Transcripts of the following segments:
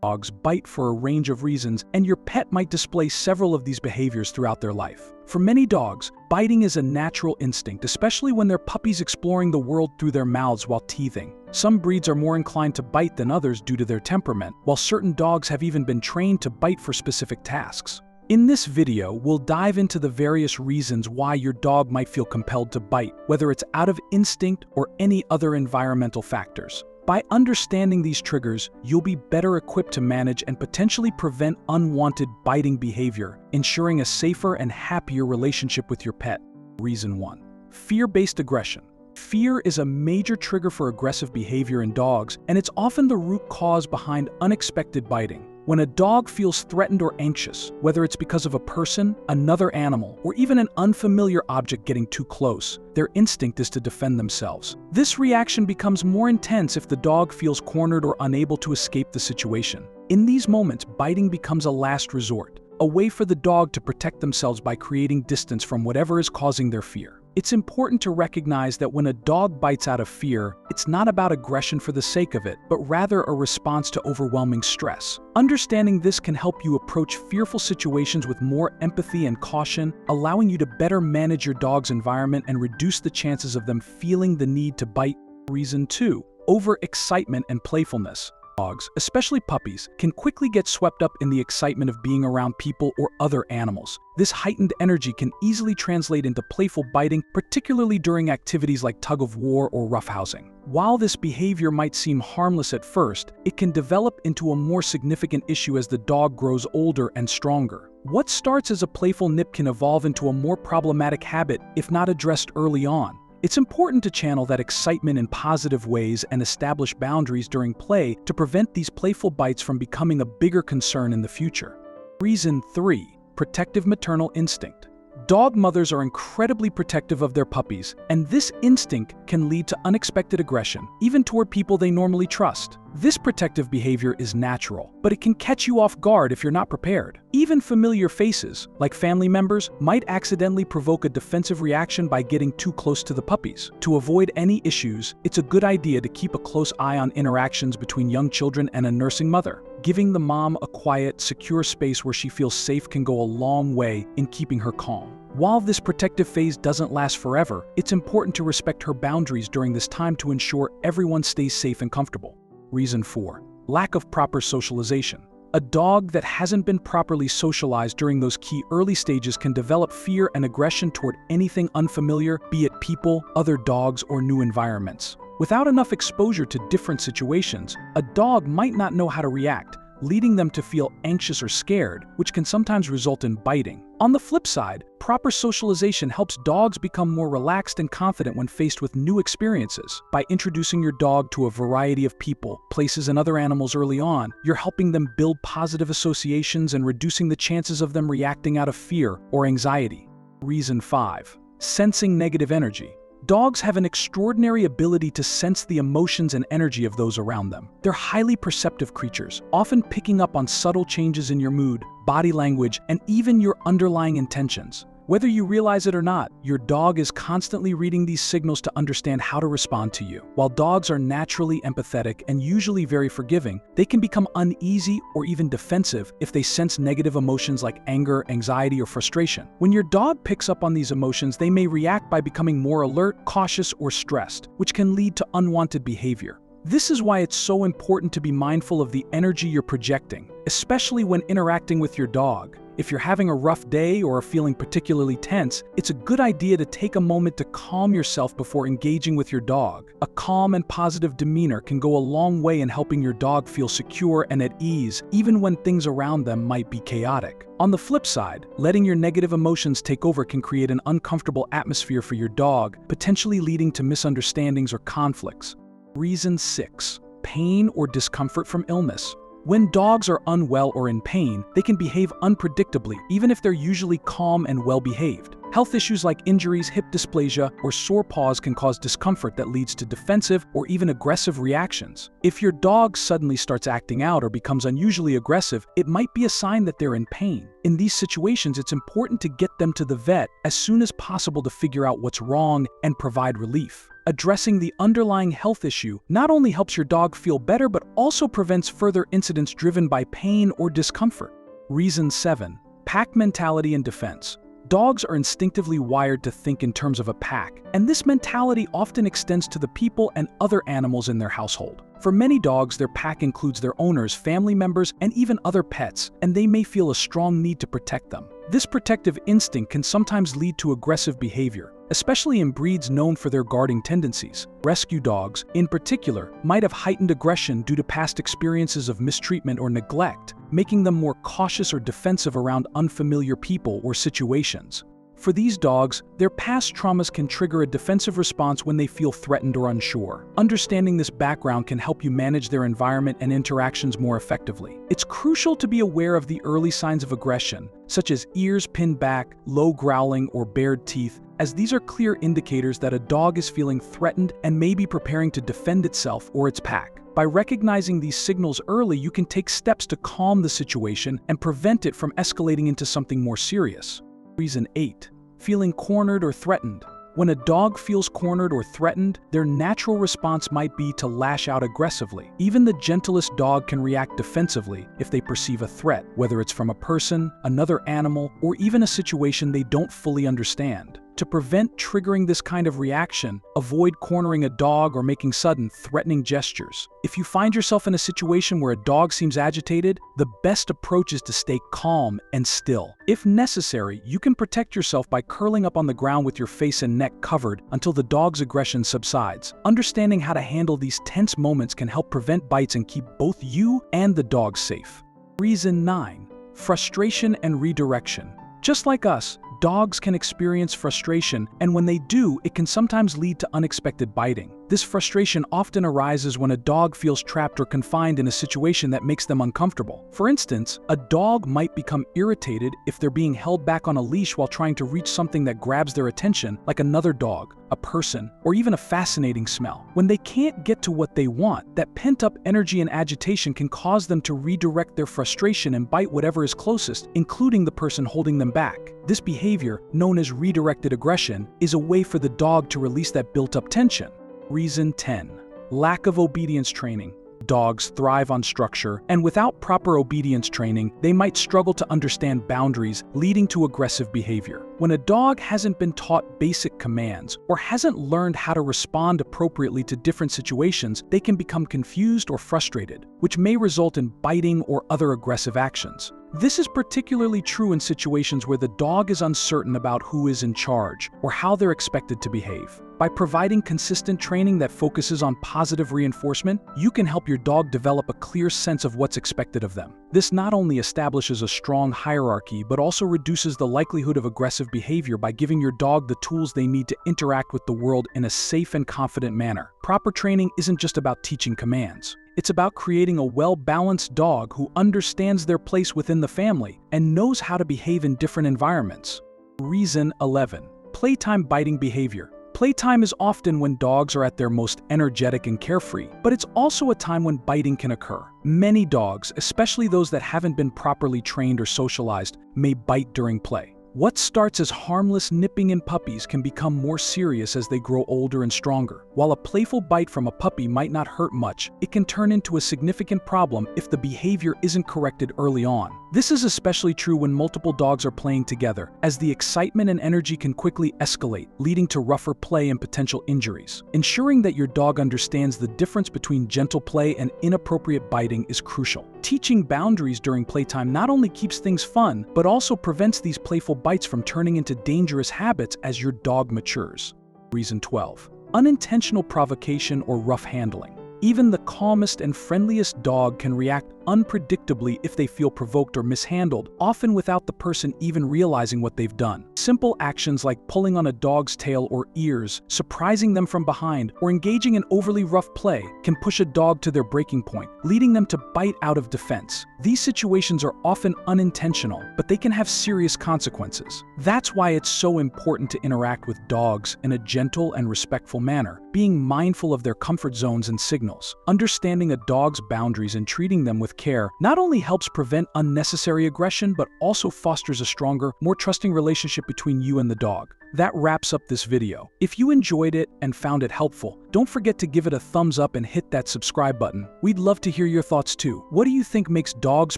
Dogs bite for a range of reasons, and your pet might display several of these behaviors throughout their life. For many dogs, biting is a natural instinct, especially when they're puppies exploring the world through their mouths while teething. Some breeds are more inclined to bite than others due to their temperament, while certain dogs have even been trained to bite for specific tasks. In this video, we'll dive into the various reasons why your dog might feel compelled to bite, whether it's out of instinct or any other environmental factors. By understanding these triggers, you'll be better equipped to manage and potentially prevent unwanted biting behavior, ensuring a safer and happier relationship with your pet. Reason 1. Fear-based aggression. Fear is a major trigger for aggressive behavior in dogs, and it's often the root cause behind unexpected biting. When a dog feels threatened or anxious, whether it's because of a person, another animal, or even an unfamiliar object getting too close, their instinct is to defend themselves. This reaction becomes more intense if the dog feels cornered or unable to escape the situation. In these moments, biting becomes a last resort, a way for the dog to protect themselves by creating distance from whatever is causing their fear. It's important to recognize that when a dog bites out of fear, it's not about aggression for the sake of it, but rather a response to overwhelming stress. Understanding this can help you approach fearful situations with more empathy and caution, allowing you to better manage your dog's environment and reduce the chances of them feeling the need to bite. Reason 2. Overexcitement and playfulness. Dogs, especially puppies, can quickly get swept up in the excitement of being around people or other animals. This heightened energy can easily translate into playful biting, particularly during activities like tug-of-war or roughhousing. While this behavior might seem harmless at first, it can develop into a more significant issue as the dog grows older and stronger. What starts as a playful nip can evolve into a more problematic habit if not addressed early on. It's important to channel that excitement in positive ways and establish boundaries during play to prevent these playful bites from becoming a bigger concern in the future. Reason 3. Protective maternal instinct. Dog mothers are incredibly protective of their puppies, and this instinct can lead to unexpected aggression, even toward people they normally trust. This protective behavior is natural, but it can catch you off guard if you're not prepared. Even familiar faces, like family members, might accidentally provoke a defensive reaction by getting too close to the puppies. To avoid any issues, it's a good idea to keep a close eye on interactions between young children and a nursing mother. Giving the mom a quiet, secure space where she feels safe can go a long way in keeping her calm. While this protective phase doesn't last forever, it's important to respect her boundaries during this time to ensure everyone stays safe and comfortable. Reason 4. Lack of proper socialization. A dog that hasn't been properly socialized during those key early stages can develop fear and aggression toward anything unfamiliar, be it people, other dogs, or new environments. Without enough exposure to different situations, a dog might not know how to react, leading them to feel anxious or scared, which can sometimes result in biting. On the flip side, proper socialization helps dogs become more relaxed and confident when faced with new experiences. By introducing your dog to a variety of people, places, and other animals early on, you're helping them build positive associations and reducing the chances of them reacting out of fear or anxiety. Reason 5. Sensing negative energy. Dogs have an extraordinary ability to sense the emotions and energy of those around them. They're highly perceptive creatures, often picking up on subtle changes in your mood, body language, and even your underlying intentions. Whether you realize it or not, your dog is constantly reading these signals to understand how to respond to you. While dogs are naturally empathetic and usually very forgiving, they can become uneasy or even defensive if they sense negative emotions like anger, anxiety, or frustration. When your dog picks up on these emotions, they may react by becoming more alert, cautious, or stressed, which can lead to unwanted behavior. This is why it's so important to be mindful of the energy you're projecting, especially when interacting with your dog. If you're having a rough day or are feeling particularly tense, it's a good idea to take a moment to calm yourself before engaging with your dog. A calm and positive demeanor can go a long way in helping your dog feel secure and at ease, even when things around them might be chaotic. On the flip side, letting your negative emotions take over can create an uncomfortable atmosphere for your dog, potentially leading to misunderstandings or conflicts. Reason 6. Pain or discomfort from illness. When dogs are unwell or in pain, they can behave unpredictably, even if they're usually calm and well-behaved. Health issues like injuries, hip dysplasia, or sore paws can cause discomfort that leads to defensive or even aggressive reactions. If your dog suddenly starts acting out or becomes unusually aggressive, it might be a sign that they're in pain. In these situations, it's important to get them to the vet as soon as possible to figure out what's wrong and provide relief. Addressing the underlying health issue not only helps your dog feel better but also prevents further incidents driven by pain or discomfort. Reason 7. Pack mentality and defense. Dogs are instinctively wired to think in terms of a pack, and this mentality often extends to the people and other animals in their household. For many dogs, their pack includes their owners, family members, and even other pets, and they may feel a strong need to protect them. This protective instinct can sometimes lead to aggressive behavior, especially in breeds known for their guarding tendencies. Rescue dogs, in particular, might have heightened aggression due to past experiences of mistreatment or neglect, making them more cautious or defensive around unfamiliar people or situations. For these dogs, their past traumas can trigger a defensive response when they feel threatened or unsure. Understanding this background can help you manage their environment and interactions more effectively. It's crucial to be aware of the early signs of aggression, such as ears pinned back, low growling, or bared teeth, as these are clear indicators that a dog is feeling threatened and may be preparing to defend itself or its pack. By recognizing these signals early, you can take steps to calm the situation and prevent it from escalating into something more serious. Reason 8. Feeling cornered or threatened. When a dog feels cornered or threatened, their natural response might be to lash out aggressively. Even the gentlest dog can react defensively if they perceive a threat, whether it's from a person, another animal, or even a situation they don't fully understand. To prevent triggering this kind of reaction, avoid cornering a dog or making sudden, threatening gestures. If you find yourself in a situation where a dog seems agitated, the best approach is to stay calm and still. If necessary, you can protect yourself by curling up on the ground with your face and neck covered until the dog's aggression subsides. Understanding how to handle these tense moments can help prevent bites and keep both you and the dog safe. Reason 9. Frustration and redirection. Just like us, dogs can experience frustration, and when they do, it can sometimes lead to unexpected biting. This frustration often arises when a dog feels trapped or confined in a situation that makes them uncomfortable. For instance, a dog might become irritated if they're being held back on a leash while trying to reach something that grabs their attention, like another dog, a person, or even a fascinating smell. When they can't get to what they want, that pent-up energy and agitation can cause them to redirect their frustration and bite whatever is closest, including the person holding them back. This behavior, known as redirected aggression, is a way for the dog to release that built-up tension. Reason 10. Lack of obedience training. Dogs thrive on structure, and without proper obedience training, they might struggle to understand boundaries, leading to aggressive behavior. When a dog hasn't been taught basic commands or hasn't learned how to respond appropriately to different situations, they can become confused or frustrated, which may result in biting or other aggressive actions. This is particularly true in situations where the dog is uncertain about who is in charge or how they're expected to behave. By providing consistent training that focuses on positive reinforcement, you can help your dog develop a clear sense of what's expected of them. This not only establishes a strong hierarchy, but also reduces the likelihood of aggressive behavior by giving your dog the tools they need to interact with the world in a safe and confident manner. Proper training isn't just about teaching commands. It's about creating a well-balanced dog who understands their place within the family and knows how to behave in different environments. Reason 11. Playtime biting behavior. Playtime is often when dogs are at their most energetic and carefree, but it's also a time when biting can occur. Many dogs, especially those that haven't been properly trained or socialized, may bite during play. What starts as harmless nipping in puppies can become more serious as they grow older and stronger. While a playful bite from a puppy might not hurt much, it can turn into a significant problem if the behavior isn't corrected early on. This is especially true when multiple dogs are playing together, as the excitement and energy can quickly escalate, leading to rougher play and potential injuries. Ensuring that your dog understands the difference between gentle play and inappropriate biting is crucial. Teaching boundaries during playtime not only keeps things fun, but also prevents these playful bites from turning into dangerous habits as your dog matures. Reason 12. Unintentional provocation or rough handling. Even the calmest and friendliest dog can react unpredictably if they feel provoked or mishandled, often without the person even realizing what they've done. Simple actions like pulling on a dog's tail or ears, surprising them from behind, or engaging in overly rough play can push a dog to their breaking point, leading them to bite out of defense. These situations are often unintentional, but they can have serious consequences. That's why it's so important to interact with dogs in a gentle and respectful manner, being mindful of their comfort zones and signals. Understanding a dog's boundaries and treating them with care not only helps prevent unnecessary aggression, but also fosters a stronger, more trusting relationship between you and the dog. That wraps up this video. If you enjoyed it and found it helpful, don't forget to give it a thumbs up and hit that subscribe button. We'd love to hear your thoughts too. What do you think makes dogs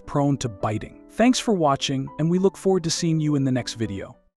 prone to biting? Thanks for watching, and we look forward to seeing you in the next video.